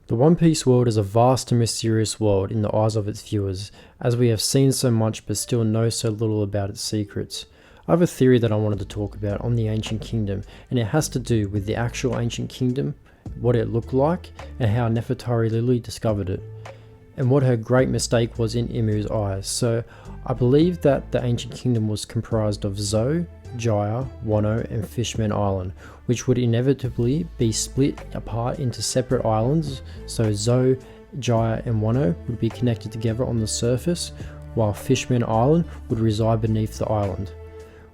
The One Piece world is a vast and mysterious world in the eyes of its viewers, as we have seen so much but still know so little about its secrets. I have a theory that I wanted to talk about on the Ancient Kingdom, and it has to do with the actual Ancient Kingdom, what it looked like, and how Nefertari Lili discovered it, and what her great mistake was in Imu's eyes. So I believe that the Ancient Kingdom was comprised of Zou, Jaya, Wano, and Fishman Island, which would inevitably be split apart into separate islands. So Zou, Jaya, and Wano would be connected together on the surface, while Fishman Island would reside beneath the island,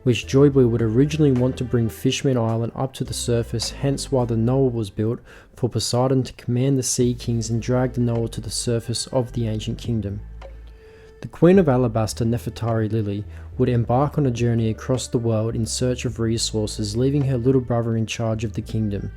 which Joy Boy would originally want to bring Fishman Island up to the surface, hence why the Noah was built, for Poseidon to command the Sea Kings and drag the Noah to the surface of the Ancient Kingdom. The Queen of Alabasta, Nefertari Lili, would embark on a journey across the world in search of resources, leaving her little brother in charge of the kingdom.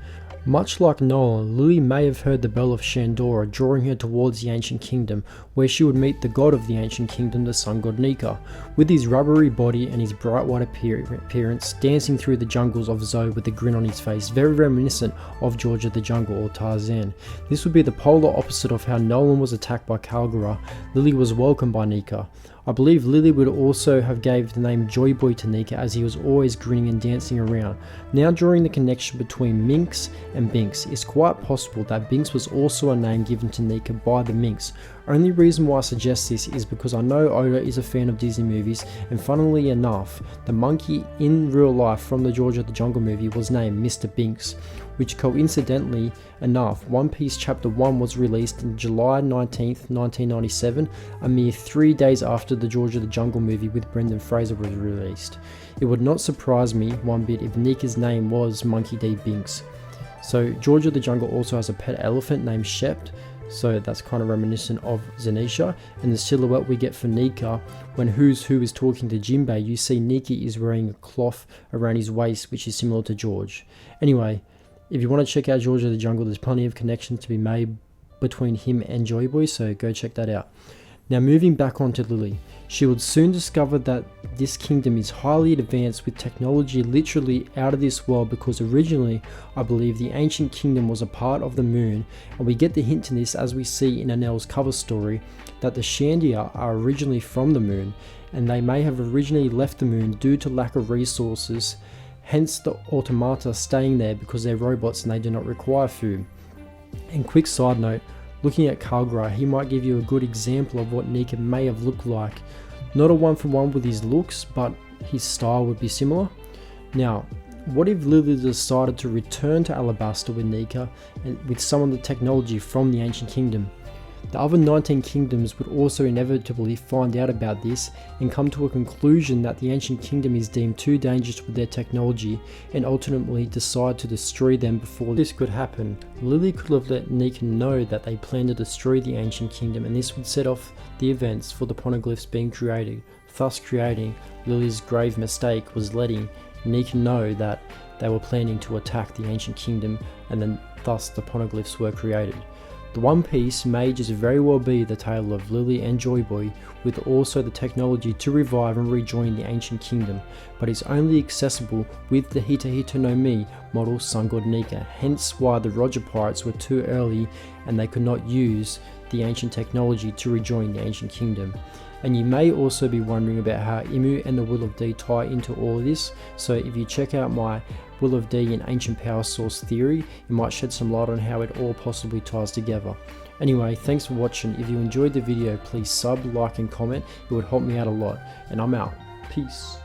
Much like Noah, Lili may have heard the bell of Shandora drawing her towards the Ancient Kingdom, where she would meet the god of the Ancient Kingdom, the sun god Nika, with his rubbery body and his bright white appearance, dancing through the jungles of Zou with a grin on his face, very reminiscent of George of the Jungle or Tarzan. This would be the polar opposite of how Nolan was attacked by Kalgara. Lili was welcomed by Nika. I believe Lili would also have gave the name Joy Boy to Nika, as he was always grinning and dancing around. Now, drawing the connection between Minx and Binks, it's quite possible that Binks was also a name given to Nika by the Minx. Only reason why I suggest this is because I know Oda is a fan of Disney movies, and funnily enough, the monkey in real life from the George of the Jungle movie was named Mr. Binks, which coincidentally enough, One Piece Chapter 1 was released on July 19th, 1997, a mere 3 days after the George of the Jungle movie with Brendan Fraser was released. It would not surprise me one bit if Nika's name was Monkey D. Binks. So George of the Jungle also has a pet elephant named Shept, so that's kind of reminiscent of Zanisha, and the silhouette we get for Nika when Who's Who is talking to Jinbei, you see Nika is wearing a cloth around his waist which is similar to George. Anyway, if you want to check out George of the Jungle, there's plenty of connections to be made between him and Joy Boy, so go check that out. Now, moving back onto Lili, she would soon discover that this kingdom is highly advanced with technology literally out of this world, because originally I believe the Ancient Kingdom was a part of the moon, and we get the hint to this as we see in Anel's cover story that the Shandia are originally from the moon, and they may have originally left the moon due to lack of resources, hence the automata staying there because they're robots and they do not require food. And quick side note, looking at Kalgara, he might give you a good example of what Nika may have looked like. Not a one-for-one with his looks, but his style would be similar. Now, what if Lili decided to return to Alabasta with Nika and with some of the technology from the Ancient Kingdom? The other 19 kingdoms would also inevitably find out about this and come to a conclusion that the Ancient Kingdom is deemed too dangerous with their technology, and ultimately decide to destroy them. Before this could happen, Lili could have let Nika know that they plan to destroy the Ancient Kingdom, and this would set off the events for the poneglyphs being created, thus creating Lili's grave mistake was letting Nika know that they were planning to attack the Ancient Kingdom, and then thus the poneglyphs were created. The One Piece may just very well be the tale of Lili and Joy Boy, with also the technology to revive and rejoin the Ancient Kingdom, but is only accessible with the Hito Hito no Mi model Sun God Nika, hence why the Roger Pirates were too early and they could not use the ancient technology to rejoin the Ancient Kingdom. And you may also be wondering about how Imu and the Will of D tie into all of this, so if you check out my Will of D and Ancient Power Source theory, it might shed some light on how it all possibly ties together. Anyway, thanks for watching. If you enjoyed the video, please sub, like and comment, it would help me out a lot. And I'm out. Peace.